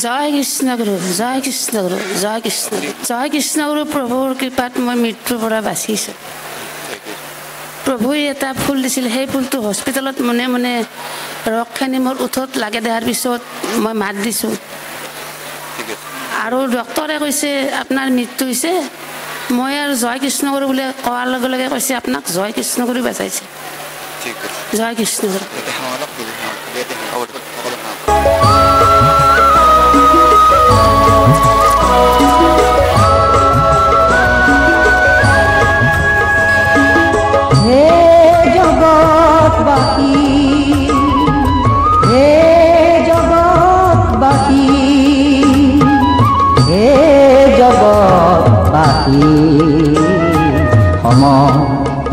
জয় কৃষ্ণগুৰু জয় কৃষ্ণগুৰু জয় কৃষ্ণ জয় কৃষ্ণগুৰু প্ৰভুৰ কৃপাত মই মৃত্যুৰ পৰা বাচিছোঁ প্ৰভুৱে এটা ফুল দিছিল সেই ফুলটো হস্পিটেলত মনে মনে ৰসখিনি মোৰ উঠত লাগে দিয়াৰ পিছত মই মাত দিছোঁ আৰু ডক্টৰে কৈছে আপোনাৰ মৃত্যু হৈছে মই আৰু জয় কৃষ্ণগুৰু বুলি কোৱাৰ লগে লগে কৈছে আপোনাক জয় কৃষ্ণগুৰু বাচাইছে জয় কৃষ্ণগুৰু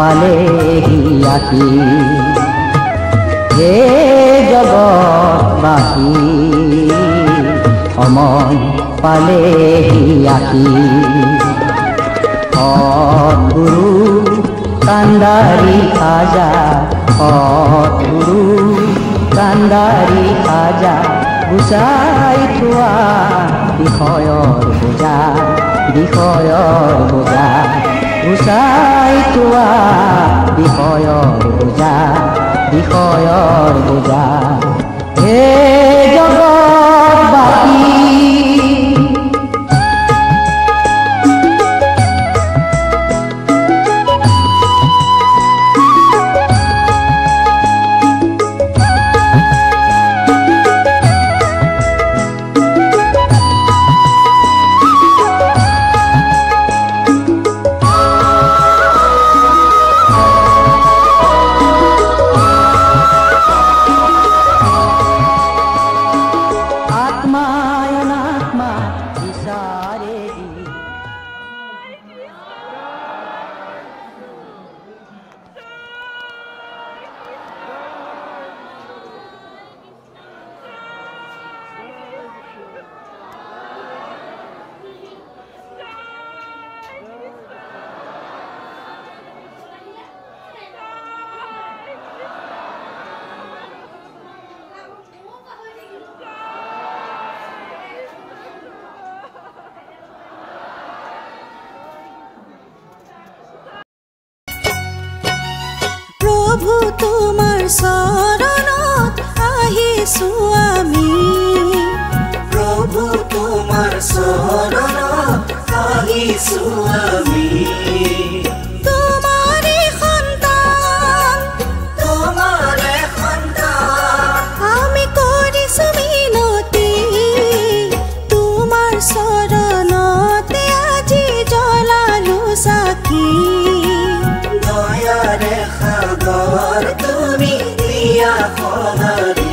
পালেহি আহি হে জগতবাসী সময় পালেহি আহি সৎগুৰু কান্দাৰী খাজা সৎগুৰু কান্দাৰী খাজা গুচাই থোৱা বিষয়ৰ বোজা গুচাই থোৱা বিষয়ৰ বোজা হে জগতবাসী প্ৰভু তোমাৰ চৰণত আহিছোঁ আমি প্ৰভু তোমাৰ চৰণত আহিছোঁ আমি তোমাৰে সন্তান আমি কৰিছোঁ মিনতি তোমাৰ চৰণতে আজি জ্বলালোঁ চাকি দয়াৰে সাগৰ তুমি দিয়া সঁহাৰি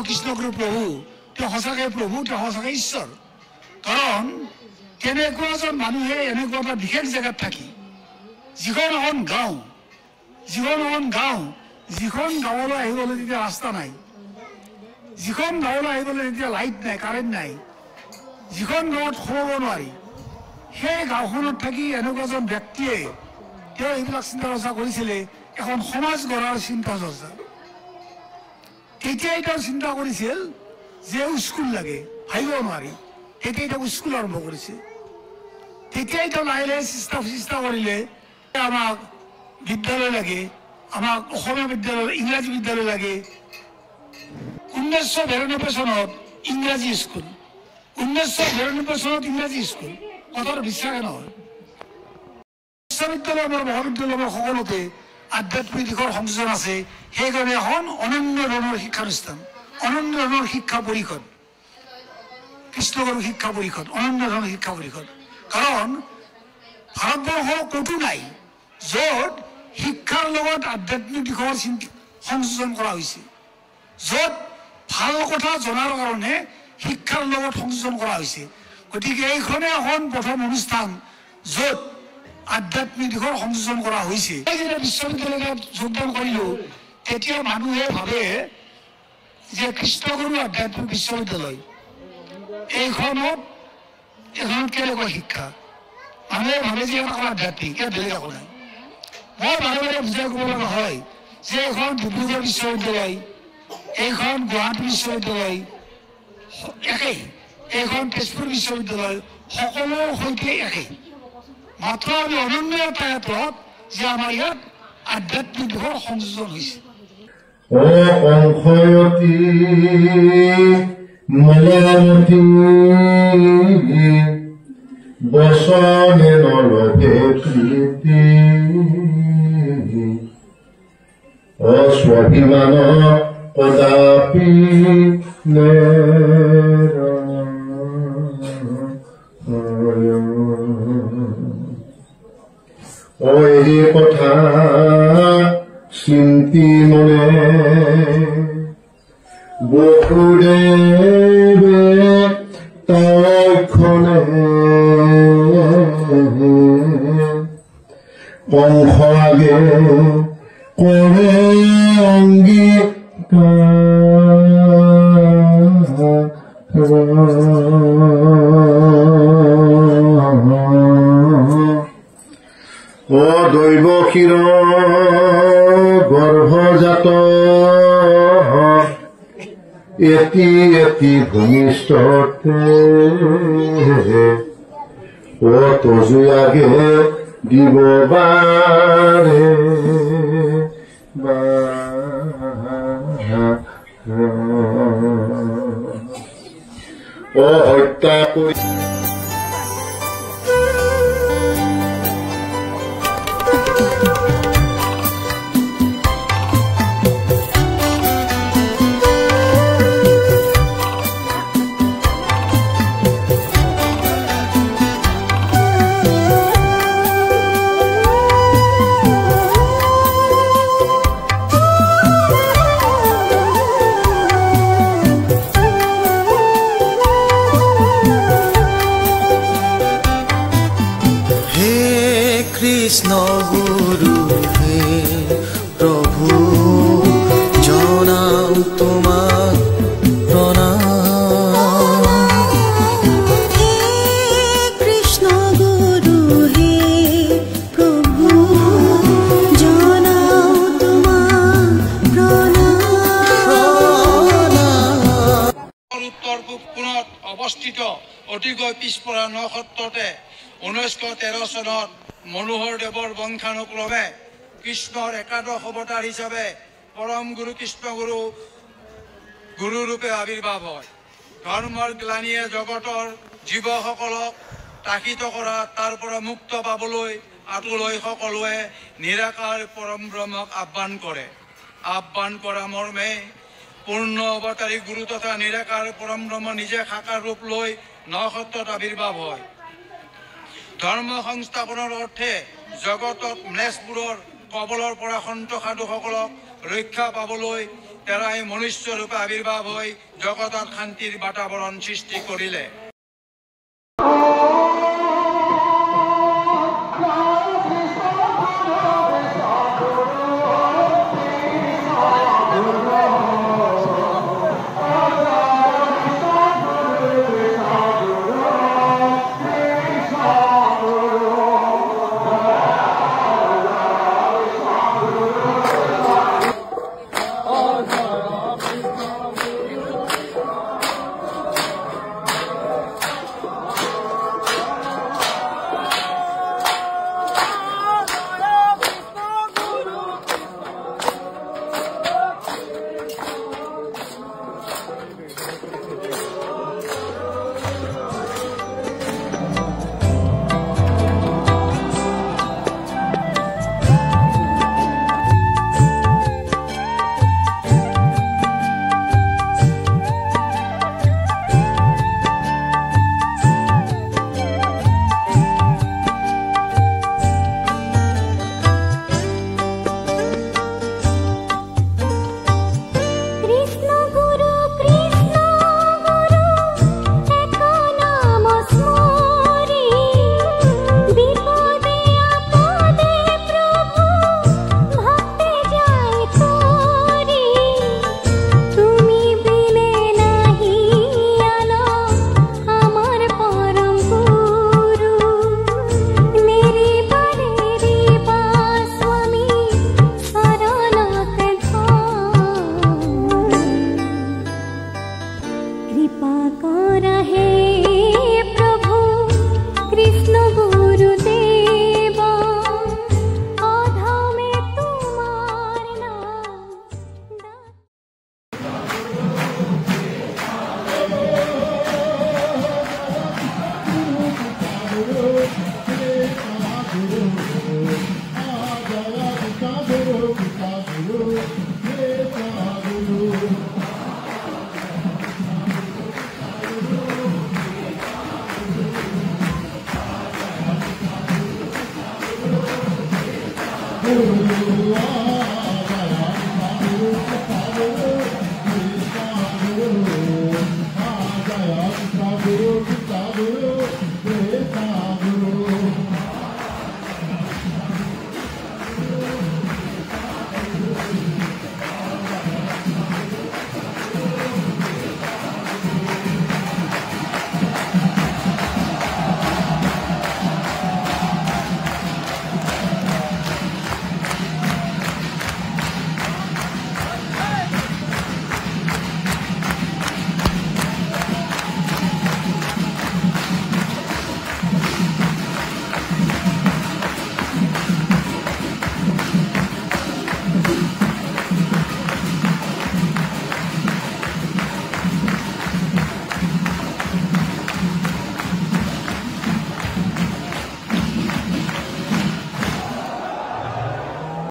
কৃষ্ণগুৰু প্ৰভু তেওঁ সঁচাকৈ প্ৰভু তেওঁ সঁচাকৈ ঈশ্বৰ কাৰণ কেনেকুৱা এজন মানুহে এনেকুৱা এটা বিশেষ জেগাত থাকি যিখন এখন গাঁও যিখন গাঁৱলৈ আহিবলৈ তেতিয়া ৰাস্তা নাই, যিখন গাঁৱলৈ আহিবলৈ তেতিয়া লাইট নাই, কাৰেণ্ট নাই, যিখন গাঁৱত সোমাব নোৱাৰি, সেই গাঁওখনত থাকি এনেকুৱা এজন ব্যক্তিয়ে তেওঁ এইবিলাক চিন্তা চৰ্চা কৰিছিলে, এখন সমাজ গঢ়াৰ চিন্তা চৰ্চা। তেতিয়াই তেওঁ চিন্তা কৰিছিল যে স্কুল লাগে, ভাবিব নোৱাৰি, তেতিয়াই তেওঁ স্কুল আৰম্ভ কৰিছে। তেতিয়াই তেওঁ লাহে লাহে চেষ্টা কৰিলে আমাক বিদ্যালয় লাগে, আমাক অসমীয়া বিদ্যালয়, ইংৰাজী বিদ্যালয় লাগে। 1992 চনত ইংৰাজী স্কুল, 1992 চনত ইংৰাজী স্কুল, কথাটো বিশ্বাসে নহয়। বিশ্ববিদ্যালয় আমাৰ মহাবিদ্যালয় সকলোতে আধ্যাত্মিক দিশৰ সংযোজন আছে, সেইকাৰণে এখন অনন্য ধৰণৰ শিক্ষানুষ্ঠান, অনন্য ধৰণৰ শিক্ষা পৰিষদ, কৃষ্ণগুৰু শিক্ষা পৰিষদ, অনন্য ধৰণৰ শিক্ষা পৰিষদ। কাৰণ ভাৰতবৰ্ষৰ ক'তো নাই য'ত শিক্ষাৰ লগত আধ্যাত্মিক দিশৰ সংযোজন কৰা হৈছে, য'ত ভাল কথা জনাৰ কাৰণে শিক্ষাৰ লগত সংযোজন কৰা হৈছে। গতিকে এইখনে এখন প্ৰথম অনুষ্ঠান য'ত আধ্যাত্মিক দিশৰ সংযোজন কৰা হৈছে। যেতিয়া বিশ্ববিদ্যালয়ত যোগদান কৰিলোঁ তেতিয়া মানুহে ভাবে যে কৃষ্ণগুৰু আধ্যাত্মিক বিশ্ববিদ্যালয় এইখনত কেনেকুৱা শিক্ষা, মানুহে ভাবে যে ইয়াত অকল আধ্যাত্মিক, ইয়াত বেলেগ একো নাই। মই বাৰে বাৰে বুজাই ক'ব লগা হয় যে এইখন ডিব্ৰুগড় বিশ্ববিদ্যালয়, এইখন গুৱাহাটী বিশ্ববিদ্যালয় একেই, এইখন তেজপুৰ বিশ্ববিদ্যালয়, সকলোৰ সৈতে একেই। মাত্ৰ আমি অনন্য এটা ক্ষেত্ৰত যে আমাৰ ইয়াত আধ্যাত্মিক দিশৰ সংযোজন হৈছে। বসনে নলভে প্ৰীতি অস্বাভিমান কদাপি এই কথা চিন্তি মনে বসুদেৱে তক্ষণে কংস আগে কৰে দৈৱ ক্ষীৰ গৰ্ভজাত এটি এটি ভূমিষ্ঠতে তজু আগে দিব বাৰে হত্যা কৰি কৃষ্ণ গুৰু হে প্ৰভু জনাও তোমাক প্ৰণাম। হে কৃষ্ণ গুৰু হে প্ৰভু জনাও তোমাক প্ৰণাম। উত্তৰ পূব কোণত অৱস্থিত অতিকৈ পিছপৰা নক্ষত্ৰতে 1913 চনত মনোহৰ দেৱৰ বংশানুক্ৰমে কৃষ্ণৰ একাদশ অৱতাৰ হিচাপে পৰম গুৰু কৃষ্ণগুৰু গুৰুৰূপে আৱিৰ্ভাৱ হয়। ধৰ্মৰ গ্লানিয়ে জগতৰ জীৱসকলক তাকিত কৰা, তাৰ পৰা মুক্ত পাবলৈ আঁতলৈ সকলোৱে নিৰাকাৰ পৰম ব্ৰহ্মক আহ্বান কৰে। আহ্বান কৰা মৰ্মে পূৰ্ণ অৱতাৰী গুৰু তথা নিৰাকাৰ পৰম ব্ৰহ্ম নিজে সাকাৰ ৰূপ লৈ নক্ষত্ৰত আৱিৰ্ভাৱ হয়। ধৰ্ম সংস্থাপনৰ অৰ্থে জগতত ম্লেচ্ছবোৰৰ কবলৰ পৰা সন্ত সাধুসকলক ৰক্ষা পাবলৈ তেৰাই মনুষ্য ৰূপে আৱিৰ্ভাৱ হৈ জগতত শান্তিৰ বাতাবৰণ সৃষ্টি কৰিলে। গুৰু